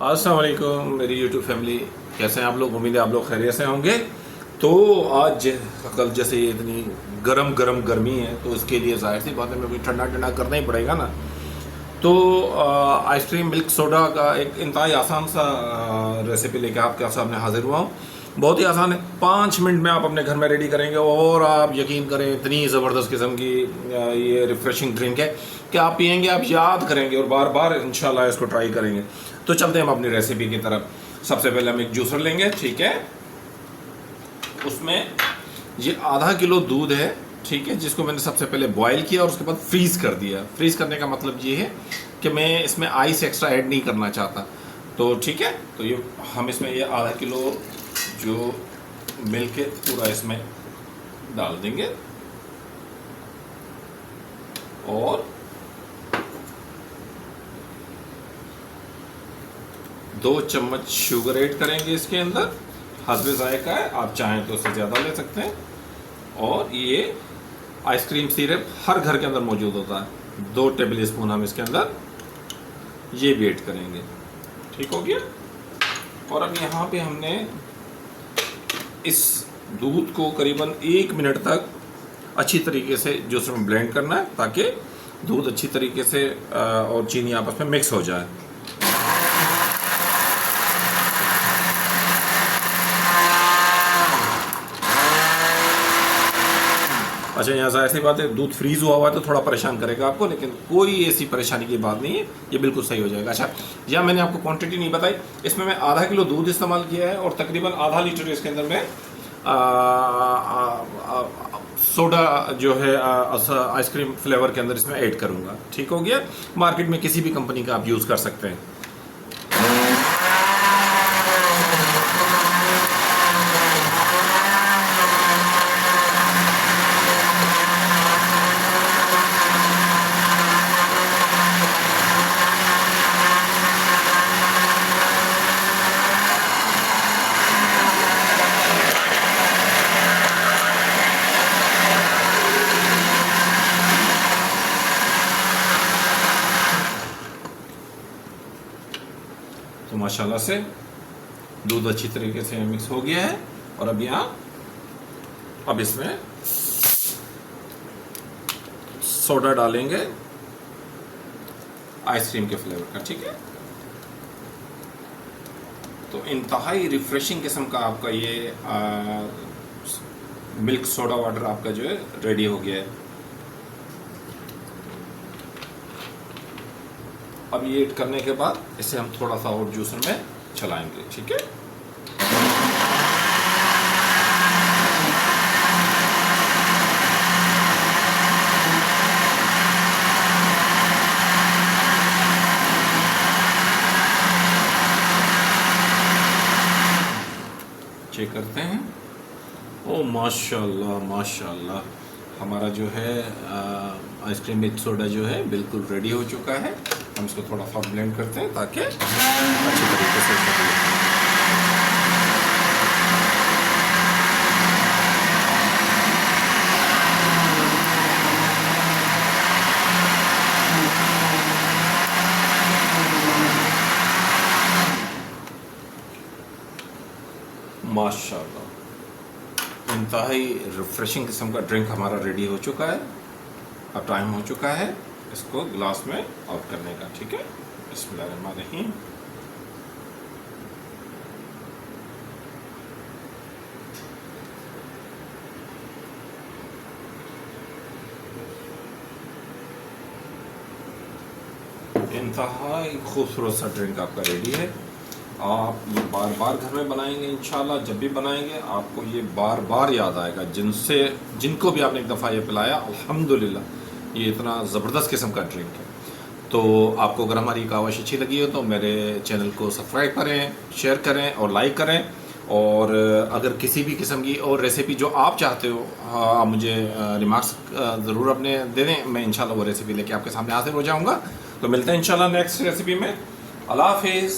अस्सलाम वालेकुम मेरी यूट्यूब फैमिली, कैसे हैं आप लोग। उम्मीद है आप लोग खैरियत से होंगे। तो आज कल जैसे ये इतनी गरम गर्मी है तो इसके लिए जाहिर सी बात है मेरे को ठंडा ठंडा करना ही पड़ेगा ना। तो आइसक्रीम मिल्क सोडा का एक इंतहाई आसान सा रेसिपी लेके आपके सामने हाजिर हुआ हूँ। बहुत ही आसान है, 5 मिनट में आप अपने घर में रेडी करेंगे और आप यकीन करें इतनी ज़बरदस्त किस्म की ये रिफ़्रेशिंग ड्रिंक है कि आप पियेंगे, आप याद करेंगे और बार बार इंशाल्लाह इसको ट्राई करेंगे। तो चलते हैं हम अपनी रेसिपी की तरफ। सबसे पहले हम एक जूसर लेंगे, ठीक है। उसमें ये आधा किलो दूध है, ठीक है, जिसको मैंने सबसे पहले बॉयल किया और उसके बाद फ्रीज़ कर दिया। फ्रीज़ करने का मतलब ये है कि मैं इसमें आइस एक्स्ट्रा ऐड नहीं करना चाहता। तो ठीक है, तो ये हम इसमें ये आधा किलो जो मिल्क है पूरा इसमें डाल देंगे और 2 चम्मच शुगर ऐड करेंगे इसके अंदर। हस्बे जायका है, आप चाहें तो उससे ज़्यादा ले सकते हैं। और ये आइसक्रीम सिरप हर घर के अंदर मौजूद होता है, 2 टेबल स्पून हम इसके अंदर ये भी ऐड करेंगे। ठीक हो गया। और अब यहाँ पे हमने इस दूध को करीबन 1 मिनट तक अच्छी तरीके से जूस में ब्लेंड करना है ताकि दूध अच्छी तरीके से और चीनी आपस में मिक्स हो जाए। अच्छा, यहाँ से ऐसी बात है, दूध फ्रीज़ हुआ है तो थोड़ा परेशान करेगा आपको, लेकिन कोई ऐसी परेशानी की बात नहीं है, ये बिल्कुल सही हो जाएगा। अच्छा, यहाँ मैंने आपको क्वांटिटी नहीं बताई, इसमें मैं आधा किलो दूध इस्तेमाल किया है और तकरीबन आधा लीटर इसके अंदर मैं सोडा जो है आइसक्रीम फ्लेवर के अंदर इसमें ऐड करूँगा। ठीक हो गया। मार्केट में किसी भी कंपनी का आप यूज़ कर सकते हैं। तो माशाल्लाह से दूध अच्छी तरीके से मिक्स हो गया है और अब इसमें सोडा डालेंगे आइसक्रीम के फ्लेवर का। ठीक है, तो इंतहाई रिफ्रेशिंग किस्म का आपका ये मिल्क सोडा वाटर आपका जो है रेडी हो गया है। अब ये ऐड करने के बाद इसे हम थोड़ा सा और जूसर में चलाएंगे। ठीक है, चेक करते हैं। ओ माशाल्लाह माशाल्लाह, हमारा जो है आइसक्रीम मिल्क सोडा जो है बिल्कुल रेडी हो चुका है। हम इसको थोड़ा सा ब्लेंड करते हैं ताकि अच्छी तरीके से माशाल्लाह इंतहाई रिफ्रेशिंग किस्म का ड्रिंक हमारा रेडी हो चुका है। अब टाइम हो चुका है इसको ग्लास में आउट करने का। ठीक है, बिस्मिल्लाहिर्रहमानिर्रहीम। इंतहाई खूबसूरत सा ड्रिंक आपका रेडी है। आप ये बार बार घर में बनाएंगे इंशाल्लाह। जब भी बनाएंगे आपको ये बार बार याद आएगा, जिनको भी आपने एक दफ़ा ये पिलाया, अल्हम्दुलिल्लाह ये इतना ज़बरदस्त किस्म का ड्रिंक है। तो आपको अगर हमारी कावश अच्छी लगी हो तो मेरे चैनल को सब्सक्राइब करें, शेयर करें और लाइक करें। और अगर किसी भी किस्म की और रेसिपी जो आप चाहते हो आप मुझे रिमार्क्स ज़रूर अपने दे दें, मैं इंशाल्लाह वो रेसिपी लेके आपके सामने हाजिर हो जाऊँगा। तो मिलते हैं इंशाल्लाह नेक्स्ट रेसिपी में। अल्लाह हाफिज़।